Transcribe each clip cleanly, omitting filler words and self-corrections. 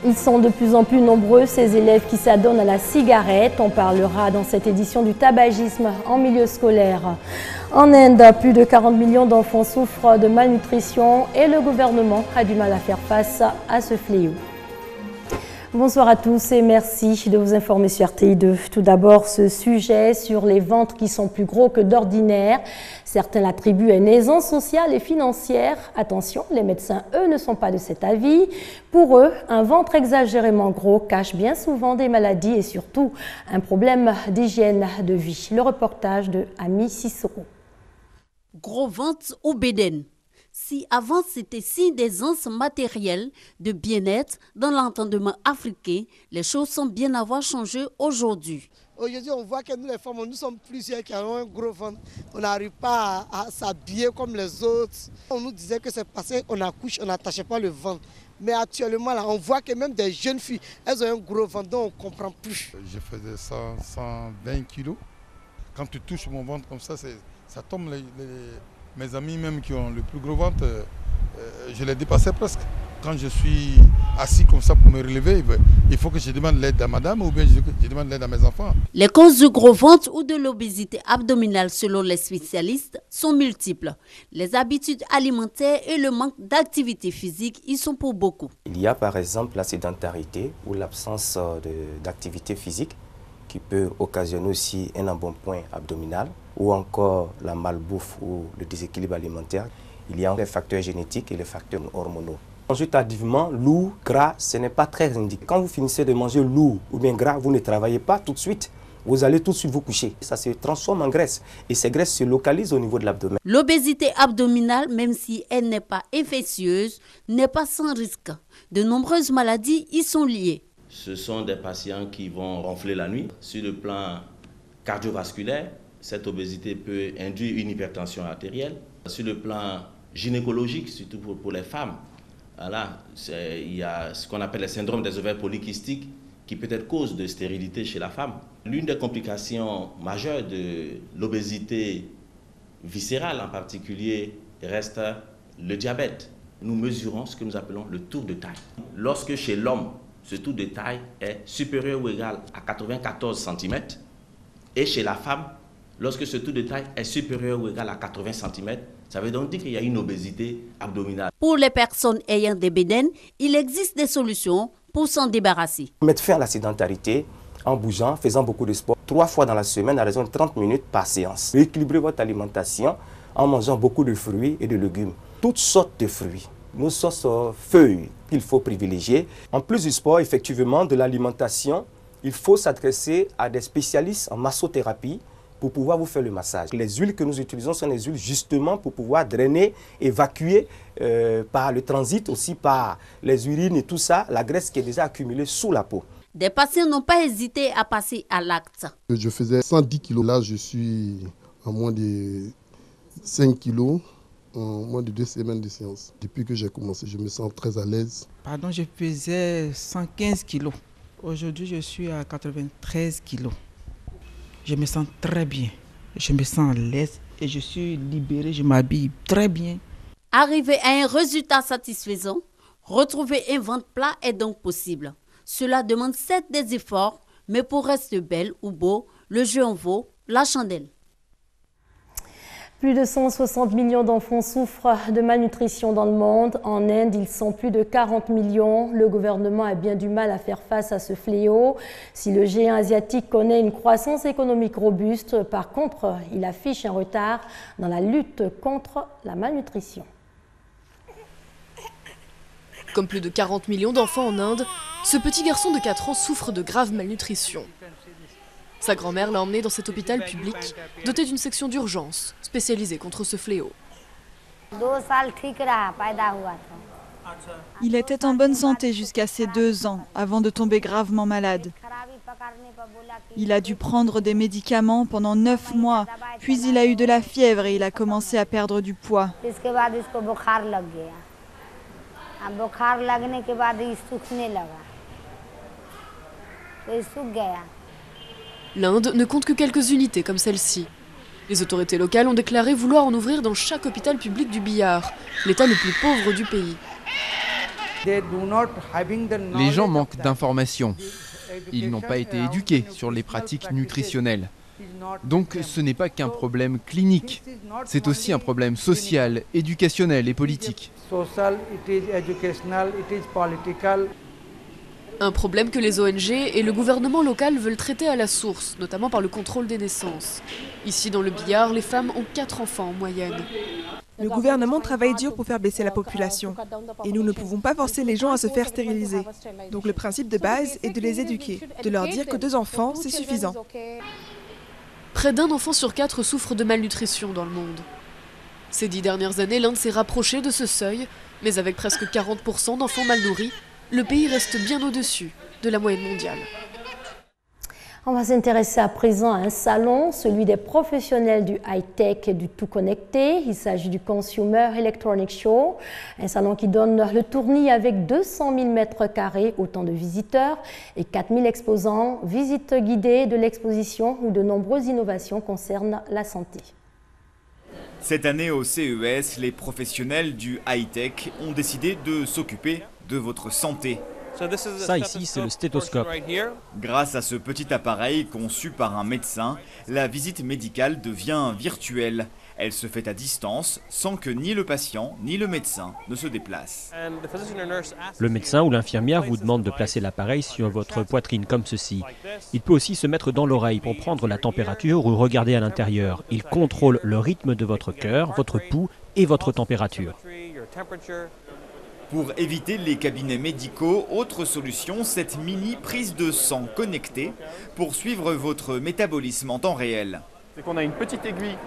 Ils sont de plus en plus nombreux, ces élèves qui s'adonnent à la cigarette. On parlera dans cette édition du tabagisme en milieu scolaire. En Inde, plus de 40 millions d'enfants souffrent de malnutrition et le gouvernement a du mal à faire face à ce fléau. Bonsoir à tous et merci de vous informer sur RTI2. Tout d'abord, ce sujet sur les ventres qui sont plus gros que d'ordinaire. Certains l'attribuent à une aisance sociale et financière. Attention, les médecins, eux, ne sont pas de cet avis. Pour eux, un ventre exagérément gros cache bien souvent des maladies et surtout un problème d'hygiène de vie. Le reportage de Ami Sissoko. Gros ventre ou bédaine. Si avant c'était signe d'aisance matérielle, de bien-être dans l'entendement africain, les choses semblent bien avoir changé aujourd'hui. Aujourd'hui, on voit que nous les femmes, nous sommes plusieurs qui avons un gros ventre. On n'arrive pas à s'habiller comme les autres. On nous disait que c'est parce qu'on accouche, on n'attachait pas le ventre. Mais actuellement, là, on voit que même des jeunes filles, elles ont un gros ventre, donc on ne comprend plus. Je faisais 120 kilos. Quand tu touches mon ventre comme ça, ça tombe. Mes amis même qui ont le plus gros ventre, je les dépassais presque. Quand je suis assis comme ça pour me relever, il faut que je demande l'aide à madame ou bien je demande l'aide à mes enfants. Les causes du gros ventre ou de l'obésité abdominale selon les spécialistes sont multiples. Les habitudes alimentaires et le manque d'activité physique y sont pour beaucoup. Il y a par exemple la sédentarité ou l'absence d'activité physique qui peut occasionner aussi un embonpoint abdominal ou encore la malbouffe ou le déséquilibre alimentaire. Il y a les facteurs génétiques et les facteurs hormonaux. Manger tardivement, lourd, gras, ce n'est pas très indiqué. Quand vous finissez de manger lourd ou bien gras, vous ne travaillez pas tout de suite. Vous allez tout de suite vous coucher. Ça se transforme en graisse et ces graisses se localisent au niveau de l'abdomen. L'obésité abdominale, même si elle n'est pas infectieuse, n'est pas sans risque. De nombreuses maladies y sont liées. Ce sont des patients qui vont ronfler la nuit. Sur le plan cardiovasculaire, cette obésité peut induire une hypertension artérielle. Sur le plan gynécologique, surtout pour les femmes, voilà, il y a ce qu'on appelle le syndrome des ovaires polykystiques qui peut être cause de stérilité chez la femme. L'une des complications majeures de l'obésité viscérale en particulier reste le diabète. Nous mesurons ce que nous appelons le tour de taille. Lorsque chez l'homme, ce tour de taille est supérieur ou égal à 94 cm et chez la femme, lorsque ce tour de taille est supérieur ou égal à 80 cm, ça veut donc dire qu'il y a une obésité abdominale. Pour les personnes ayant des bédaines, il existe des solutions pour s'en débarrasser. Mettre fin à la sédentarité en bougeant, faisant beaucoup de sport, 3 fois dans la semaine à raison de 30 minutes par séance. Rééquilibrer votre alimentation en mangeant beaucoup de fruits et de légumes. Toutes sortes de fruits. Nos sauces feuilles qu'il faut privilégier. En plus du sport, effectivement, de l'alimentation, il faut s'adresser à des spécialistes en massothérapie pour pouvoir vous faire le massage. Les huiles que nous utilisons sont des huiles justement pour pouvoir drainer, évacuer par le transit, aussi par les urines et tout ça, la graisse qui est déjà accumulée sous la peau. Des patients n'ont pas hésité à passer à l'acte. Je faisais 110 kilos. Là, je suis à moins de 5 kilos. En moins de 2 semaines de séance. Depuis que j'ai commencé, je me sens très à l'aise. Pardon, je pesais 115 kilos. Aujourd'hui, je suis à 93 kilos. Je me sens très bien. Je me sens à l'aise et je suis libérée, je m'habille très bien. Arriver à un résultat satisfaisant, retrouver un ventre plat est donc possible. Cela demande certes des efforts, mais pour rester belle ou beau, le jeu en vaut la chandelle. Plus de 160 millions d'enfants souffrent de malnutrition dans le monde. En Inde, ils sont plus de 40 millions. Le gouvernement a bien du mal à faire face à ce fléau. Si le géant asiatique connaît une croissance économique robuste, par contre, il affiche un retard dans la lutte contre la malnutrition. Comme plus de 40 millions d'enfants en Inde, ce petit garçon de 4 ans souffre de grave malnutrition. Sa grand-mère l'a emmené dans cet hôpital public, doté d'une section d'urgence, spécialisée contre ce fléau. Il était en bonne santé jusqu'à ses 2 ans, avant de tomber gravement malade. Il a dû prendre des médicaments pendant 9 mois, puis il a eu de la fièvre et il a commencé à perdre du poids. L'Inde ne compte que quelques unités comme celle-ci. Les autorités locales ont déclaré vouloir en ouvrir dans chaque hôpital public du Bihar, l'état le plus pauvre du pays. Les gens manquent d'informations. Ils n'ont pas été éduqués sur les pratiques nutritionnelles. Donc ce n'est pas qu'un problème clinique, c'est aussi un problème social, éducationnel et politique. Un problème que les ONG et le gouvernement local veulent traiter à la source, notamment par le contrôle des naissances. Ici dans le Bihar, les femmes ont 4 enfants en moyenne. Le gouvernement travaille dur pour faire baisser la population. Et nous ne pouvons pas forcer les gens à se faire stériliser. Donc le principe de base est de les éduquer, de leur dire que 2 enfants, c'est suffisant. Près d'1 enfant sur 4 souffre de malnutrition dans le monde. Ces 10 dernières années, l'Inde s'est rapprochée de ce seuil, mais avec presque 40% d'enfants mal nourris, le pays reste bien au-dessus de la moyenne mondiale. On va s'intéresser à présent à un salon, celui des professionnels du high-tech et du tout connecté. Il s'agit du Consumer Electronics Show, un salon qui donne le tournis avec 200 000 mètres carrés, autant de visiteurs et 4 000 exposants. Visite guidée de l'exposition où de nombreuses innovations concernent la santé. Cette année au CES, les professionnels du high-tech ont décidé de s'occuper de votre santé. Ça ici, c'est le stéthoscope. Grâce à ce petit appareil conçu par un médecin, la visite médicale devient virtuelle. Elle se fait à distance, sans que ni le patient ni le médecin ne se déplacent. Le médecin ou l'infirmière vous demande de placer l'appareil sur votre poitrine comme ceci. Il peut aussi se mettre dans l'oreille pour prendre la température ou regarder à l'intérieur. Il contrôle le rythme de votre cœur, votre pouls et votre température. Pour éviter les cabinets médicaux, autre solution, cette mini prise de sang connectée pour suivre votre métabolisme en temps réel. C'est qu'on a une petite aiguille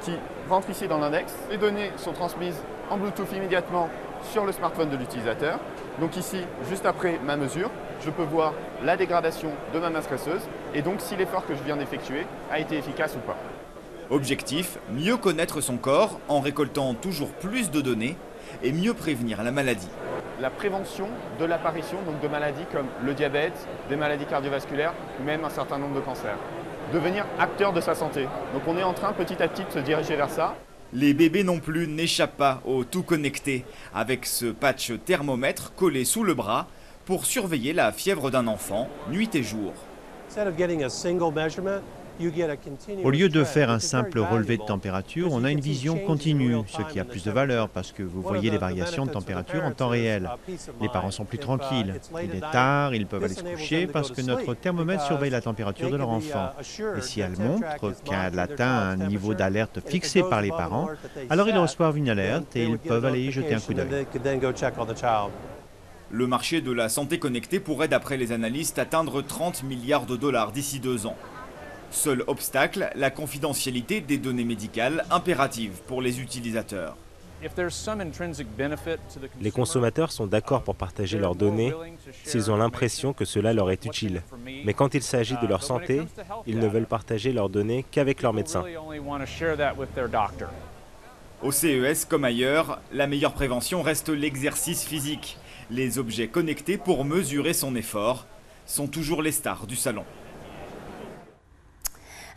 qui rentre ici dans l'index. Les données sont transmises en Bluetooth immédiatement sur le smartphone de l'utilisateur. Donc ici, juste après ma mesure, je peux voir la dégradation de ma masse graisseuse et donc si l'effort que je viens d'effectuer a été efficace ou pas. Objectif, mieux connaître son corps en récoltant toujours plus de données et mieux prévenir la maladie. La prévention de l'apparition de maladies comme le diabète, des maladies cardiovasculaires, même un certain nombre de cancers. Devenir acteur de sa santé. Donc on est en train petit à petit de se diriger vers ça. Les bébés non plus n'échappent pas au tout connecté, avec ce patch thermomètre collé sous le bras pour surveiller la fièvre d'un enfant nuit et jour. Au lieu de faire un simple relevé de température, on a une vision continue, ce qui a plus de valeur parce que vous voyez les variations de température en temps réel. Les parents sont plus tranquilles. Il est tard, ils peuvent aller se coucher parce que notre thermomètre surveille la température de leur enfant. Et si elle montre qu'elle atteint un niveau d'alerte fixé par les parents, alors ils reçoivent une alerte et ils peuvent aller y jeter un coup d'œil. Le marché de la santé connectée pourrait, d'après les analystes, atteindre 30 milliards de dollars d'ici 2 ans. Seul obstacle, la confidentialité des données médicales impérative pour les utilisateurs. Les consommateurs sont d'accord pour partager leurs données s'ils ont l'impression que cela leur est utile. Mais quand il s'agit de leur santé, ils ne veulent partager leurs données qu'avec leur médecin. Au CES comme ailleurs, la meilleure prévention reste l'exercice physique. Les objets connectés pour mesurer son effort sont toujours les stars du salon.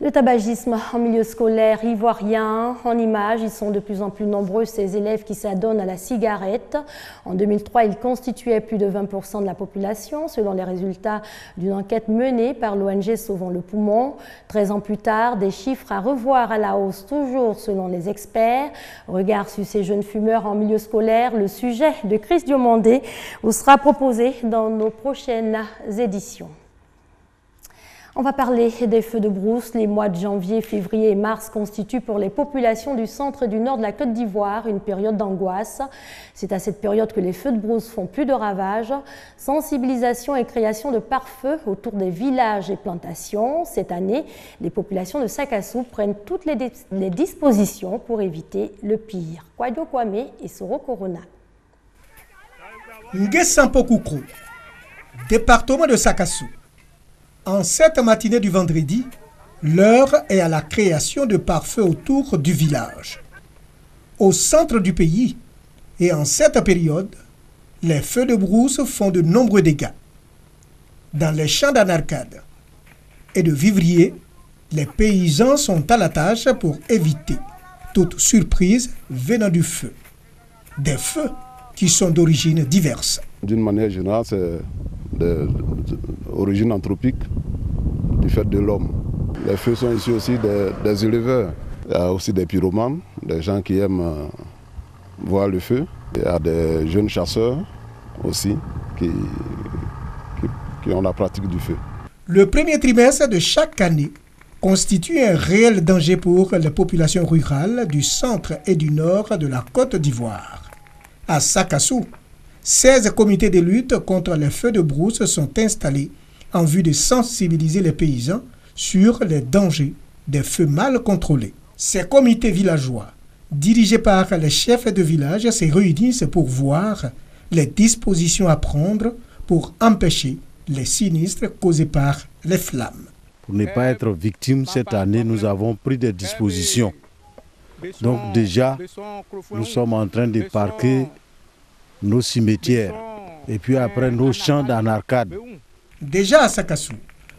Le tabagisme en milieu scolaire ivoirien, en images, ils sont de plus en plus nombreux ces élèves qui s'adonnent à la cigarette. En 2003, ils constituaient plus de 20% de la population, selon les résultats d'une enquête menée par l'ONG Sauvons le Poumon. 13 ans plus tard, des chiffres à revoir à la hausse, toujours selon les experts. Regard sur ces jeunes fumeurs en milieu scolaire, le sujet de Chris Diomandé vous sera proposé dans nos prochaines éditions. On va parler des feux de brousse. Les mois de janvier, février et mars constituent pour les populations du centre et du nord de la Côte d'Ivoire une période d'angoisse. C'est à cette période que les feux de brousse font plus de ravages. Sensibilisation et création de pare-feux autour des villages et plantations. Cette année, les populations de Sakassou prennent toutes les dispositions pour éviter le pire. Kwadio Kwame et Soro Corona. Nguessampo Koukro, département de Sakassou. En cette matinée du vendredi, l'heure est à la création de pare-feux autour du village. Au centre du pays, et en cette période, les feux de brousse font de nombreux dégâts. Dans les champs d'anarcade et de vivriers, les paysans sont à la tâche pour éviter toute surprise venant du feu. Des feux qui sont d'origines diverses. D'une manière générale, c'est d'origine anthropique du fait de l'homme. Les feux sont ici aussi des éleveurs. Il y a aussi des pyromanes, des gens qui aiment voir le feu. Il y a des jeunes chasseurs aussi qui ont la pratique du feu. Le premier trimestre de chaque année constitue un réel danger pour les populations rurales du centre et du nord de la Côte d'Ivoire. À Sakassou, 16 comités de lutte contre les feux de brousse sont installés en vue de sensibiliser les paysans sur les dangers des feux mal contrôlés. Ces comités villageois, dirigés par les chefs de village, se réunissent pour voir les dispositions à prendre pour empêcher les sinistres causés par les flammes. Pour ne pas être victime, cette année, nous avons pris des dispositions. Donc déjà, nous sommes en train de parquer nos cimetières et puis après nos champs en arcade. Déjà à Sakassou,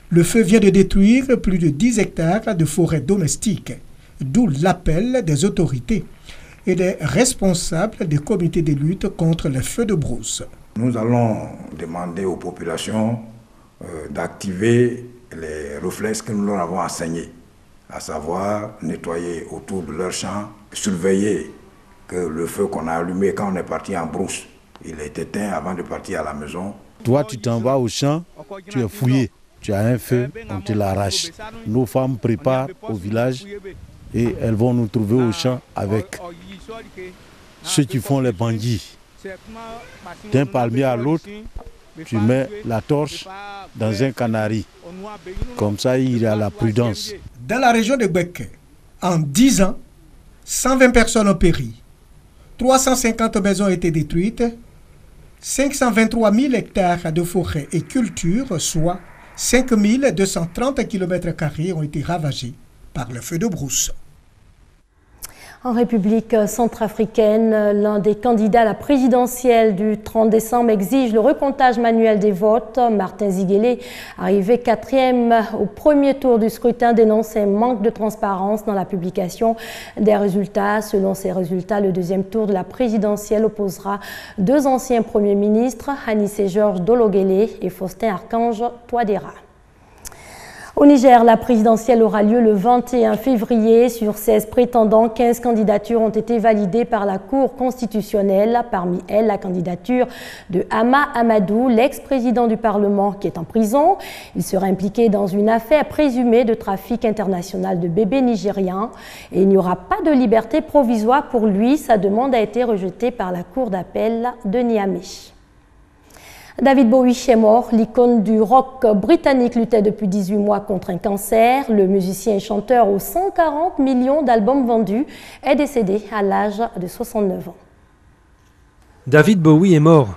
le feu vient de détruire plus de 10 hectares de forêts domestiques, d'où l'appel des autorités et des responsables des comités de lutte contre les feux de brousse. Nous allons demander aux populations d'activer les réflexes que nous leur avons enseignés, à savoir nettoyer autour de leurs champs, surveiller que le feu qu'on a allumé quand on est parti en brousse, il est éteint avant de partir à la maison. Toi, tu t'en vas au champ, tu es fouillé, tu as un feu, on te l'arrache. Nos femmes préparent au village et elles vont nous trouver au champ avec ceux qui font les bandits. D'un palmier à l'autre, tu mets la torche dans un canari. Comme ça, il y a la prudence. Dans la région de Gbeke, en 10 ans, 120 personnes ont péri. 350 maisons ont été détruites. 523 000 hectares de forêts et cultures, soit 5 230 km² ont été ravagés par le feu de brousse. En République centrafricaine, l'un des candidats à la présidentielle du 30 décembre exige le recomptage manuel des votes. Martin Ziguélé, arrivé 4e au premier tour du scrutin, dénonce un manque de transparence dans la publication des résultats. Selon ces résultats, le deuxième tour de la présidentielle opposera 2 anciens premiers ministres, Anissé Georges Dologuélé et Faustin Archange Touadéra. Au Niger, la présidentielle aura lieu le 21 février. Sur 16 prétendants, 15 candidatures ont été validées par la Cour constitutionnelle. Parmi elles, la candidature de Hama Amadou, l'ex-président du Parlement qui est en prison. Il sera impliqué dans une affaire présumée de trafic international de bébés nigérians. Et il n'y aura pas de liberté provisoire pour lui. Sa demande a été rejetée par la Cour d'appel de Niamey. David Bowie est mort. L'icône du rock britannique luttait depuis 18 mois contre un cancer. Le musicien et chanteur aux 140 millions d'albums vendus est décédé à l'âge de 69 ans. David Bowie est mort.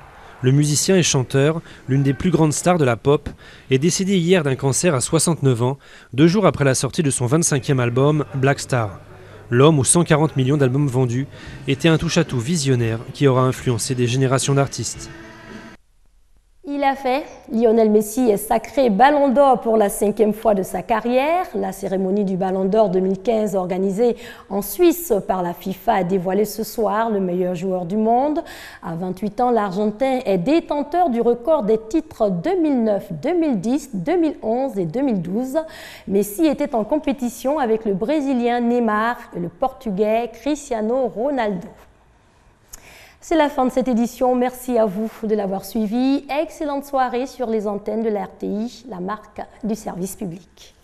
Le musicien et chanteur, l'une des plus grandes stars de la pop, est décédé hier d'un cancer à 69 ans, 2 jours après la sortie de son 25e album, Black Star. L'homme aux 140 millions d'albums vendus était un touche-à-tout visionnaire qui aura influencé des générations d'artistes. Il a fait. Lionel Messi est sacré Ballon d'Or pour la 5e fois de sa carrière. La cérémonie du Ballon d'Or 2015 organisée en Suisse par la FIFA a dévoilé ce soir le meilleur joueur du monde. À 28 ans, l'Argentin est détenteur du record des titres 2009, 2010, 2011 et 2012. Messi était en compétition avec le Brésilien Neymar et le Portugais Cristiano Ronaldo. C'est la fin de cette édition. Merci à vous de l'avoir suivi. Excellente soirée sur les antennes de la RTI, la marque du service public.